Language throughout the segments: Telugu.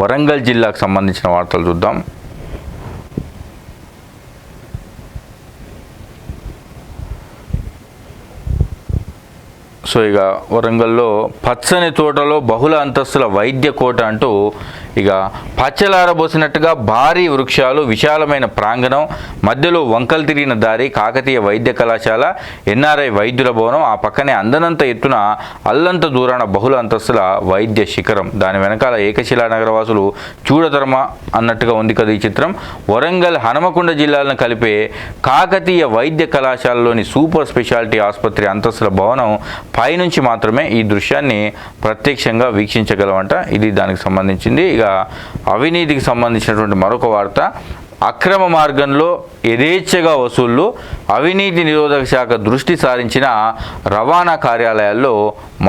వరంగల్ జిల్లాకు సంబంధించిన వార్తలు చూద్దాం. సో ఇక వరంగల్లో పచ్చని తోటలో బహుళ అంతస్తుల వైద్య కోట అంటూ ఇక పచ్చలారబోసినట్టుగా భారీ వృక్షాలు, విశాలమైన ప్రాంగణం, మధ్యలో వంకలు తిరిగిన దారి, కాకతీయ వైద్య కళాశాల, ఎన్ఆర్ఐ వైద్యుల భవనం, ఆ పక్కనే అందనంత ఎత్తున అల్లంత దూరాన బహుళ అంతస్తుల వైద్య శిఖరం, దాని వెనకాల ఏకశిలా నగరవాసులు చూడధర్మ అన్నట్టుగా ఉంది కదా ఈ చిత్రం. వరంగల్ హనుమకొండ జిల్లాలను కలిపే కాకతీయ వైద్య కళాశాలలోని సూపర్ స్పెషాలిటీ ఆసుపత్రి అంతస్తుల భవనం పైనుంచి మాత్రమే ఈ దృశ్యాన్ని ప్రత్యక్షంగా వీక్షించగలమంట. ఇది దానికి సంబంధించింది. ఇక అవినీతికి సంబంధించినటువంటి మరొక వార్త, అక్రమ మార్గంలో యథేచ్ఛగా వసూళ్లు, అవినీతి నిరోధక శాఖ దృష్టి సారించిన రవాణా కార్యాలయాల్లో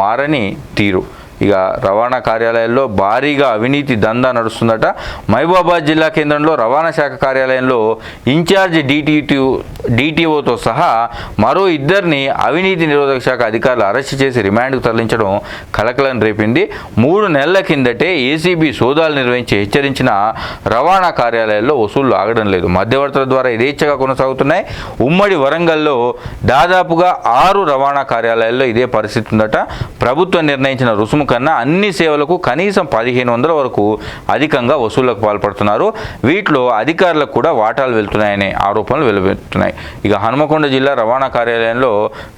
మారని తీరు. ఇక రవాణా కార్యాలయాల్లో భారీగా అవినీతి దందా నడుస్తుందట. మహబూబాబాద్ జిల్లా కేంద్రంలో రవాణా శాఖ కార్యాలయంలో ఇన్ఛార్జ్ డిటిఓతో సహా మరో ఇద్దరిని అవినీతి నిరోధక శాఖ అధికారులు అరెస్ట్ చేసి రిమాండ్కు తరలించడం కలకలం రేపింది. 3 నెలల కిందటే ఏసీబీ సోదాలు నిర్వహించి హెచ్చరించిన రవాణా కార్యాలయాల్లో వసూళ్లు ఆగడం లేదు. మధ్యవర్తుల ద్వారా యథేచ్ఛగా కొనసాగుతున్నాయి. ఉమ్మడి వరంగల్లో దాదాపుగా 6 రవాణా కార్యాలయాల్లో ఇదే పరిస్థితి ఉందట. ప్రభుత్వం నిర్ణయించిన రుసుము కన్నా అన్ని సేవలకు కనీసం 1500 వరకు అధికంగా వసూళ్లకు పాల్పడుతున్నారు. వీటిలో అధికారులకు కూడా వాటాలు వెళ్తున్నాయనే ఆరోపణలు వెలువెత్తుతున్నాయి. ఇక హనుమకొండ జిల్లా రవాణా కార్యాలయంలో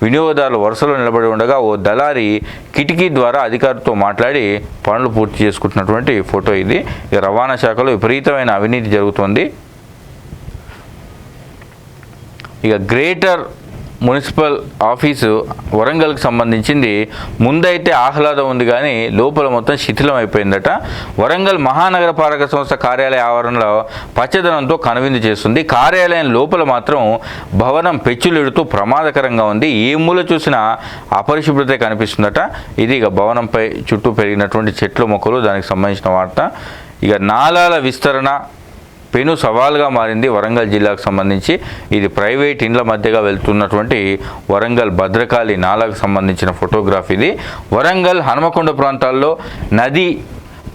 వినియోగదారులు వరుసలో నిలబడి ఉండగా ఓ దళారి కిటికీ ద్వారా అధికారితో మాట్లాడి పనులు పూర్తి చేసుకుంటున్నటువంటి ఫోటో ఇది. ఇక రవాణా శాఖలో విపరీతమైన అవినీతి జరుగుతోంది. ఇక గ్రేటర్ మున్సిపల్ ఆఫీసు వరంగల్కి సంబంధించింది ముందైతే ఆహ్లాదం ఉంది కానీ లోపల మొత్తం శిథిలం అయిపోయిందట. వరంగల్ మహానగర పాలక సంస్థ కార్యాలయ ఆవరణలో పచ్చదనంతో కనువిందు చేస్తుంది. కార్యాలయం లోపల మాత్రం భవనం పెచ్చులెడుతూ ప్రమాదకరంగా ఉంది. ఏ మూల చూసినా అపరిశుభ్రత కనిపిస్తుందట. ఇది ఇక భవనంపై చుట్టూ పెరిగినటువంటి చెట్లు మొక్కలు, దానికి సంబంధించిన వార్త. ఇక నాలాల విస్తరణ పెను సవాల్గా మారింది వరంగల్ జిల్లాకు సంబంధించి. ఇది ప్రైవేట్ ఇండ్ల మధ్యగా వెళ్తున్నటువంటి వరంగల్ భద్రకాళి నాలాకు సంబంధించిన ఫోటోగ్రాఫ్ ఇది. వరంగల్ హనుమకొండ ప్రాంతాల్లో నది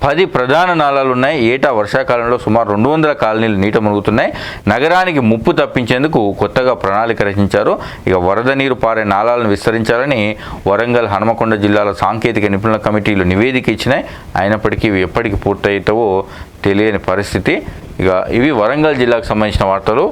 10 ప్రధాన నాలాలు ఉన్నాయి. ఏటా వర్షాకాలంలో సుమారు 200 కాలనీలు నీట మునుగుతున్నాయి. నగరానికి ముప్పు తప్పించేందుకు కొత్తగా ప్రణాళిక రచించారు. ఇక వరద నీరు పారే నాలాలను విస్తరించాలని వరంగల్ హనుమకొండ జిల్లాల సాంకేతిక నిపుణుల కమిటీలు నివేదిక ఇచ్చినాయి. అయినప్పటికీ ఇవి ఎప్పటికి పూర్తయితావో తెలియని పరిస్థితి. ఇక ఇవి వరంగల్ జిల్లాకు సంబంధించిన వార్తలు.